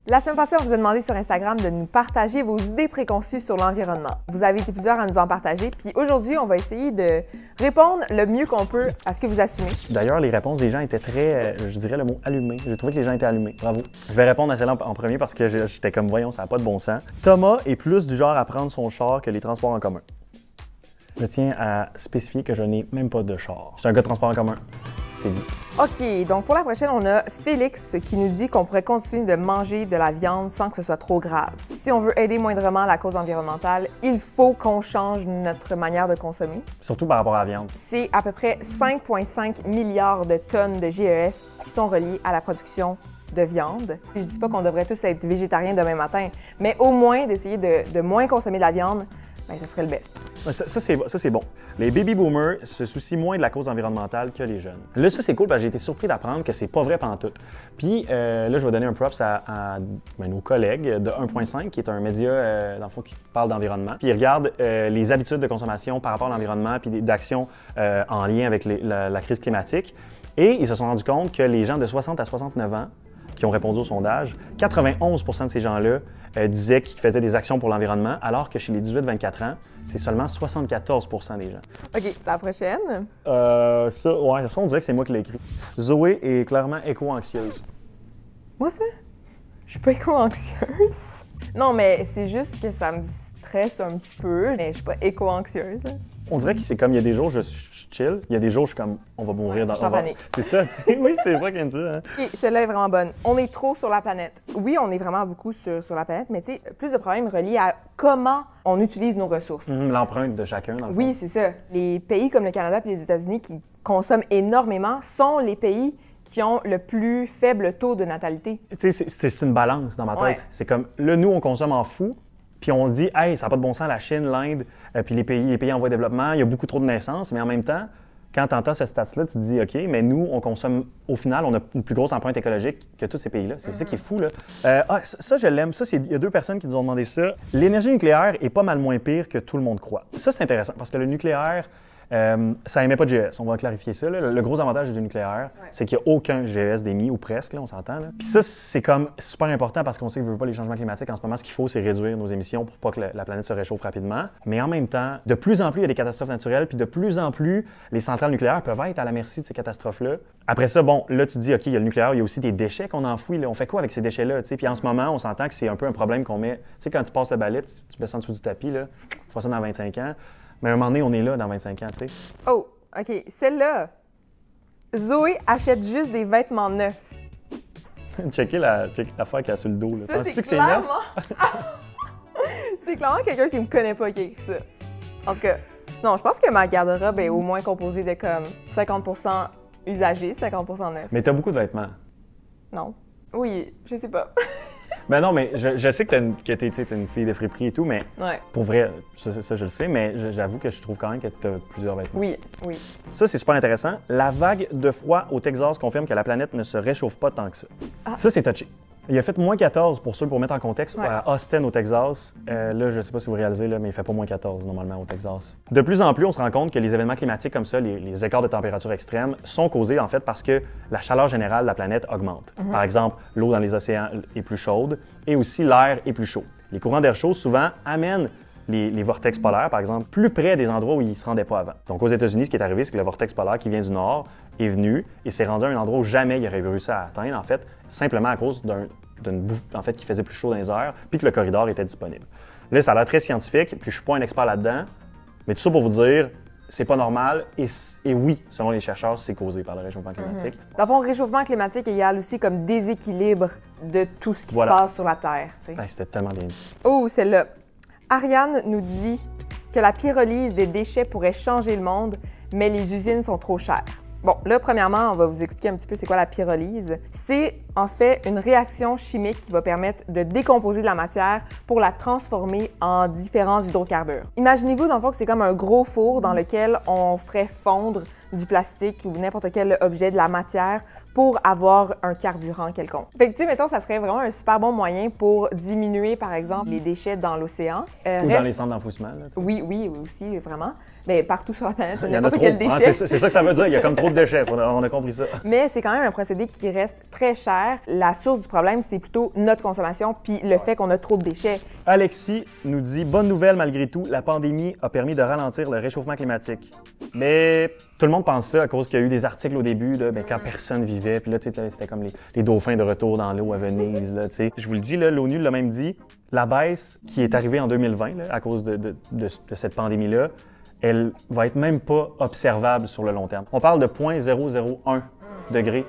La semaine passée, on vous a demandé sur Instagram de nous partager vos idées préconçues sur l'environnement. Vous avez été plusieurs à nous en partager, puis aujourd'hui, on va essayer de répondre le mieux qu'on peut à ce que vous assumez. D'ailleurs, les réponses des gens étaient très, je dirais le mot allumé. J'ai trouvé que les gens étaient allumés. Bravo. Je vais répondre à celle-là en premier parce que j'étais comme, voyons, ça n'a pas de bon sens. Thomas est plus du genre à prendre son char que les transports en commun. Je tiens à spécifier que je n'ai même pas de char. Je suis un gars de transport en commun. C'est dit. OK, donc pour la prochaine, on a Félix qui nous dit qu'on pourrait continuer de manger de la viande sans que ce soit trop grave. Si on veut aider moindrement la cause environnementale, il faut qu'on change notre manière de consommer. Surtout par rapport à la viande. C'est à peu près 5,5 milliards de tonnes de GES qui sont reliées à la production de viande. Je dis pas qu'on devrait tous être végétariens demain matin, mais au moins d'essayer de moins consommer de la viande, bien, ça serait le best. Ça c'est bon. Les baby boomers se soucient moins de la cause environnementale que les jeunes. Là, ça, c'est cool parce que j'ai été surpris d'apprendre que c'est pas vrai pantoute. Puis là, je vais donner un props à nos collègues de 1.5, qui est un média, dans le fond, qui parle d'environnement. Puis ils regardent les habitudes de consommation par rapport à l'environnement, puis d'actions en lien avec la crise climatique. Et ils se sont rendus compte que les gens de 60 à 69 ans qui ont répondu au sondage, 91 de ces gens-là disaient qu'ils faisaient des actions pour l'environnement, alors que chez les 18-24 ans, c'est seulement 74 des gens. OK, la prochaine. Ça, on dirait que c'est moi qui l'ai écrit. Zoé est clairement éco-anxieuse. Moi, ça? Je suis pas éco-anxieuse. Non, mais c'est juste que ça me stresse un petit peu, mais je suis pas éco-anxieuse. On dirait que c'est comme, il y a des jours, je suis chill, il y a des jours, je suis comme, on va mourir dans... C'est ça, tu sais, oui, c'est vrai qu'elle dit ça. Hein? OK, celle-là est vraiment bonne. On est trop sur la planète. Oui, on est vraiment beaucoup sur la planète, mais tu sais, plus de problèmes reliés à comment on utilise nos ressources. L'empreinte de chacun, dans le fond. Oui, c'est ça. Les pays comme le Canada et les États-Unis qui consomment énormément sont les pays qui ont le plus faible taux de natalité. Tu sais, c'est une balance dans ma tête. Ouais. C'est comme, là, nous, on consomme en fou, puis on dit, hey, ça n'a pas de bon sens, la Chine, l'Inde, puis les pays en voie de développement, il y a beaucoup trop de naissances, mais en même temps, quand tu entends ce stats-là, tu te dis, OK, mais nous, on consomme, au final, on a une plus grosse empreinte écologique que tous ces pays-là. C'est ça qui est fou, là. Ça, je l'aime. Ça, il y a deux personnes qui nous ont demandé ça. L'énergie nucléaire est pas mal moins pire que tout le monde croit. Ça, c'est intéressant, parce que le nucléaire, ça émet pas de GES. On va clarifier ça. Là. Le gros avantage du nucléaire, c'est qu'il n'y a aucun GES d'émis, ou presque, là, on s'entend. Puis ça, c'est comme super important parce qu'on sait qu'il ne veut pas les changements climatiques. En ce moment, ce qu'il faut, c'est réduire nos émissions pour pas que la planète se réchauffe rapidement. Mais en même temps, de plus en plus, il y a des catastrophes naturelles, puis de plus en plus, les centrales nucléaires peuvent être à la merci de ces catastrophes-là. Après ça, bon, là, tu te dis, OK, il y a le nucléaire, il y a aussi des déchets qu'on enfouit. Là. On fait quoi avec ces déchets-là? Puis en ce moment, on s'entend que c'est un peu un problème qu'on met. Tu sais, quand tu passes le balai, tu baisses en dessous du tapis, là, tu fais ça dans 25 ans. Mais à un moment donné, on est là dans 25 ans, tu sais. Oh, OK. Celle-là, Zoé achète juste des vêtements neufs. Checker l'affaire qu'il y a sur le dos. Ça, penses-tu que c'est clairement... neuf? C'est clairement quelqu'un qui me connaît pas qui a écrit ça. En tout cas, non, je pense que ma garde-robe est au moins composée de comme 50% usagé, 50% neuf. Mais t'as beaucoup de vêtements. Non. Oui, je sais pas. Ben non, mais je sais que t'es une fille de friperie et tout, mais Ouais. pour vrai, ça je le sais, mais j'avoue que je trouve quand même que t'as plusieurs vêtements. Oui, oui. Ça, c'est super intéressant. La vague de froid au Texas confirme que la planète ne se réchauffe pas tant que ça. Ah. Ça, c'est touché. Il a fait moins 14 pour mettre en contexte, Ouais. à Austin, au Texas. Là, je sais pas si vous réalisez, là, mais il fait pas moins 14 normalement au Texas. De plus en plus, on se rend compte que les événements climatiques comme ça, les écarts de température extrêmes, sont causés en fait parce que la chaleur générale de la planète augmente. Par exemple, l'eau dans les océans est plus chaude et aussi l'air est plus chaud. Les courants d'air chaud souvent amènent les vortex polaires, par exemple, plus près des endroits où ils ne se rendaient pas avant. Donc aux États-Unis, ce qui est arrivé, c'est que le vortex polaire qui vient du nord est venu et s'est rendu à un endroit où jamais il aurait réussi à atteindre, en fait, simplement à cause d'une bouffe en fait, qui faisait plus chaud dans les airs, puis que le corridor était disponible. Là, ça a l'air très scientifique, puis je suis pas un expert là-dedans, mais tout ça pour vous dire, c'est pas normal, et oui, selon les chercheurs, c'est causé par le réchauffement climatique. Dans le fond, réchauffement climatique égale aussi comme déséquilibre de tout ce qui se passe sur la Terre. T'sais. Ben, c'était tellement bien dit. Oh, celle-là. Ariane nous dit que la pyrolyse des déchets pourrait changer le monde, mais les usines sont trop chères. Bon, là, premièrement, on va vous expliquer un petit peu c'est quoi la pyrolyse. C'est en fait une réaction chimique qui va permettre de décomposer de la matière pour la transformer en différents hydrocarbures. Imaginez-vous, dans le fond, que c'est comme un gros four dans lequel on ferait fondre du plastique ou n'importe quel objet, de la matière, pour avoir un carburant quelconque. Fait que, tu sais, mettons, ça serait vraiment un super bon moyen pour diminuer, par exemple, les déchets dans l'océan. Ou dans les centres d'enfouissement. Oui, oui, aussi, vraiment. Mais partout sur la planète, il y en a n'importe trop. quel déchet. C'est ça que ça veut dire, il y a comme trop de déchets, on a compris ça. Mais c'est quand même un procédé qui reste très cher. La source du problème, c'est plutôt notre consommation puis le fait qu'on a trop de déchets. Alexis nous dit « Bonne nouvelle malgré tout, la pandémie a permis de ralentir le réchauffement climatique. » Mais tout le monde pense ça à cause qu'il y a eu des articles au début, là, quand personne vivait. Puis là, c'était comme les dauphins de retour dans l'eau à Venise. Là, je vous le dis, l'ONU l'a même dit, la baisse qui est arrivée en 2020 là, à cause de cette pandémie-là, elle va être même pas observable sur le long terme. On parle de 0.001 degré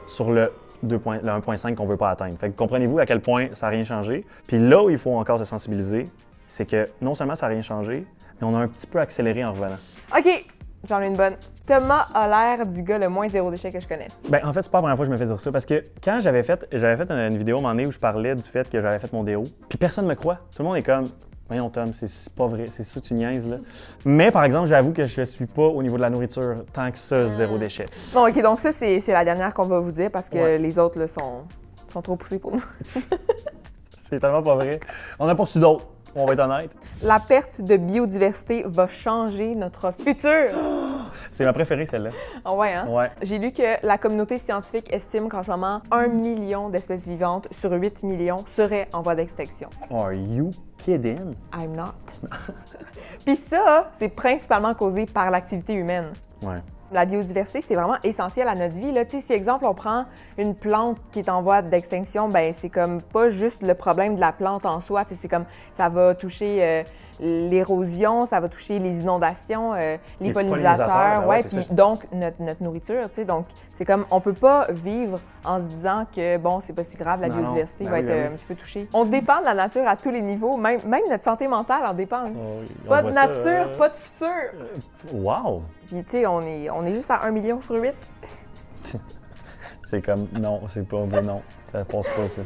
sur le 1.5 qu'on ne veut pas atteindre. Fait que comprenez-vous à quel point ça n'a rien changé. Puis là où il faut encore se sensibiliser, c'est que non seulement ça n'a rien changé, mais on a un petit peu accéléré en revenant. OK, j'en ai une bonne. Thomas a l'air du gars le moins zéro déchet que je connaisse. Ben en fait, c'est pas la première fois que je me fais dire ça, parce que quand j'avais fait une vidéo à un moment donné où je parlais du fait que j'avais fait mon déo, puis personne ne me croit. Tout le monde est comme... Voyons, Tom, c'est pas vrai, c'est ça que tu niaises, là. Mais, par exemple, j'avoue que je suis pas au niveau de la nourriture tant que ça, zéro déchet. Bon, OK, donc ça, c'est la dernière qu'on va vous dire parce que les autres, là, sont trop poussés pour nous. C'est tellement pas vrai. On a poursu d'autres, on va être honnête. La perte de biodiversité va changer notre futur. C'est ma préférée, celle-là. Ah ouais, hein? Ouais. J'ai lu que la communauté scientifique estime qu'en ce moment, 1 million d'espèces vivantes sur 8 millions seraient en voie d'extinction. Are you kidding? I'm not. Puis ça, c'est principalement causé par l'activité humaine. Ouais. La biodiversité, c'est vraiment essentiel à notre vie. Là. Si, exemple, on prend une plante qui est en voie d'extinction, ben c'est comme pas juste le problème de la plante en soi. C'est comme ça va toucher l'érosion, ça va toucher les inondations, les pollinisateurs, ben ouais, puis donc notre nourriture. Donc, c'est comme on peut pas vivre en se disant que bon, c'est pas si grave, la biodiversité va être un petit peu touchée. On dépend de la nature à tous les niveaux, même notre santé mentale en dépend. Oh, oui, pas de nature, pas de futur. Wow! Puis, tu sais, on est juste à 1 million sur 8. C'est comme, non, c'est pas, non, ça passe pas, ça.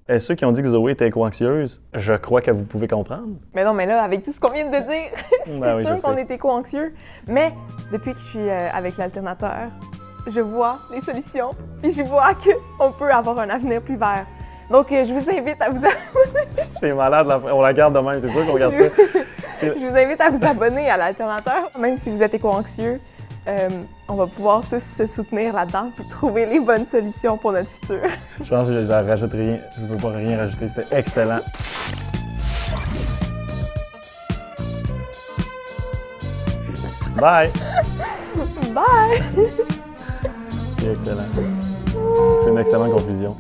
Et ceux qui ont dit que Zoé était éco-anxieuse, je crois que vous pouvez comprendre. Mais non, mais là, avec tout ce qu'on vient de dire, c'est ben oui, sûr qu'on est éco-anxieux. Mais depuis que je suis avec l'alternateur, je vois les solutions, puis je vois qu'on peut avoir un avenir plus vert. Donc, je vous invite à vous abonner. C'est malade, on la garde de même, c'est sûr qu'on regarde ça. Je vous invite à vous abonner à l'alternateur, même si vous êtes éco-anxieux. On va pouvoir tous se soutenir là-dedans et trouver les bonnes solutions pour notre futur. Je pense que je ne rajoute rien. Je ne veux pas rien rajouter. C'était excellent. Bye! Bye! C'est excellent. C'est une excellente conclusion.